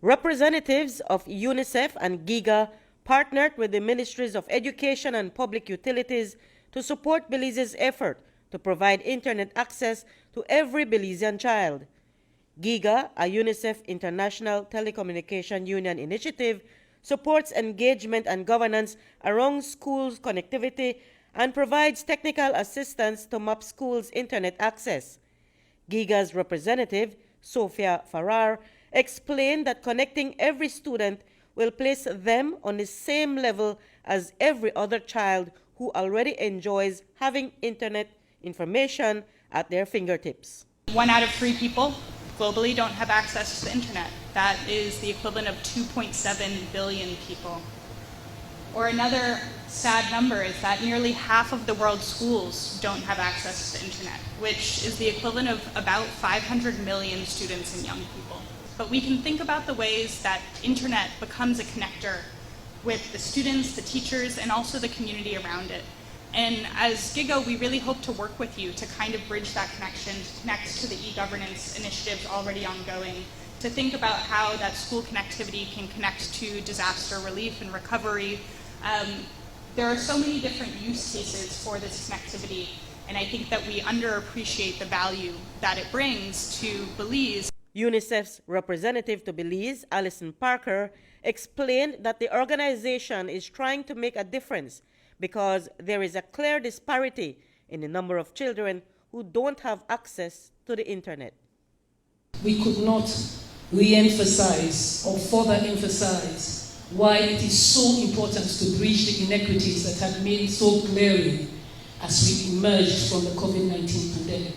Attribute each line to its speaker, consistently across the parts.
Speaker 1: Representatives of UNICEF and Giga partnered with the ministries of Education and Public Utilities to support Belize's effort to provide internet access to every Belizean child. Giga, a UNICEF International Telecommunication Union initiative, supports engagement and governance around schools' connectivity and provides technical assistance to map schools' internet access. Giga's representative, Sophia Farrar, explained that connecting every student will place them on the same level as every other child who already enjoys having internet information at their fingertips.
Speaker 2: 1 out of 3 people globally don't have access to the internet. That is the equivalent of 2.7 billion people. Or another sad number is that nearly half of the world's schools don't have access to the internet, which is the equivalent of about 500 million students and young people. But we can think about the ways that internet becomes a connector with the students, the teachers, and also the community around it. And as Giga, we really hope to work with you to kind of bridge that connection, to connect to the e-governance initiatives already ongoing, to think about how that school connectivity can connect to disaster relief and recovery. There are so many different use cases for this connectivity, and I think that we underappreciate the value that it brings to Belize.
Speaker 1: UNICEF's representative to Belize, Alison Parker, explained that the organization is trying to make a difference because there is a clear disparity in the number of children who don't have access to the internet.
Speaker 3: We could not re-emphasize or further emphasize why it is so important to bridge the inequities that have made so glaring as we emerged from the COVID-19 pandemic.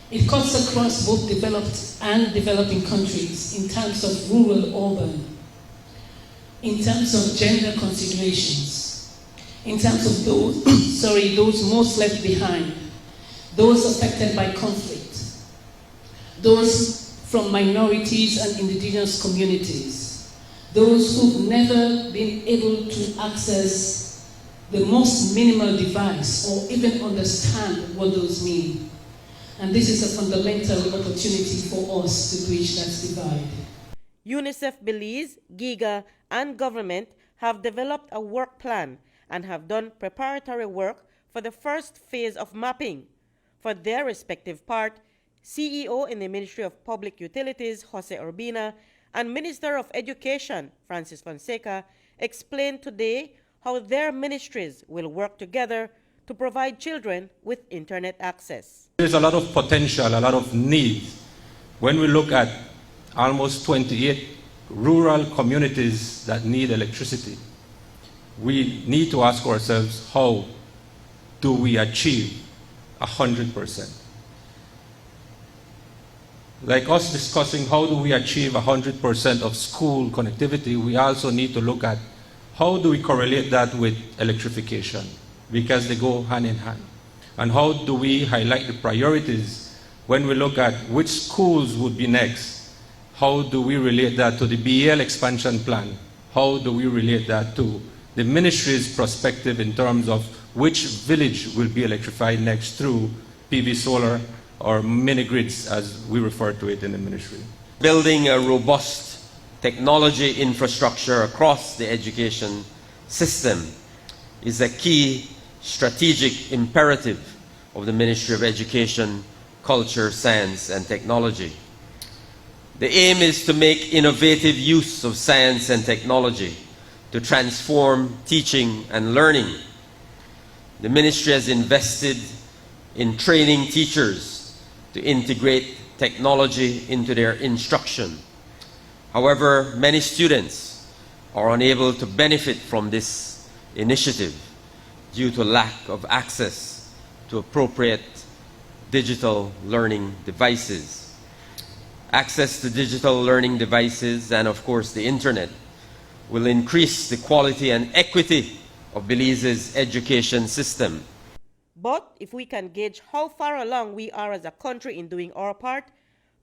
Speaker 3: It cuts across both developed and developing countries in terms of rural-urban, in terms of gender considerations, in terms of those most left behind, those affected by conflict, those from minorities and indigenous communities, those who've never been able to access the most minimal device or even understand what those mean. And this is a fundamental opportunity for us to bridge that divide.
Speaker 1: UNICEF Belize, Giga, and government have developed a work plan and have done preparatory work for the first phase of mapping. For their respective part, CEO in the Ministry of Public Utilities, Jose Urbina, and Minister of Education, Francis Fonseca, explained today how their ministries will work together to provide children with internet access.
Speaker 4: There's a lot of potential, a lot of need. When we look at almost 28 rural communities that need electricity, we need to ask ourselves, how do we achieve 100%? Like us discussing how do we achieve 100% of school connectivity, we also need to look at how do we correlate that with electrification, because they go hand in hand. And how do we highlight the priorities when we look at which schools would be next? How do we relate that to the BEL expansion plan? How do we relate that to the ministry's perspective in terms of which village will be electrified next through PV solar or mini grids, as we refer to it in the ministry?
Speaker 5: Building a robust technology infrastructure across the education system is a key strategic imperative of the Ministry of Education, Culture, Science and Technology. The aim is to make innovative use of science and technology to transform teaching and learning. The Ministry has invested in training teachers to integrate technology into their instruction. However, many students are unable to benefit from this initiative due to lack of access to appropriate digital learning devices. Access to digital learning devices and, of course, the internet will increase the quality and equity of Belize's education system.
Speaker 1: But if we can gauge how far along we are as a country in doing our part,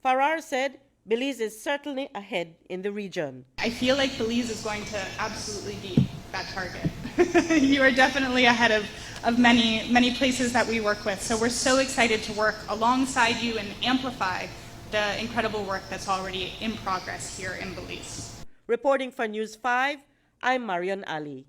Speaker 1: Farrar said Belize is certainly ahead in the region.
Speaker 2: I feel like Belize is going to absolutely beat that target. You are definitely ahead of many places that we work with. So we're so excited to work alongside you and amplify the incredible work that's already in progress here in Belize.
Speaker 1: Reporting for News 5, I'm Marion Ali.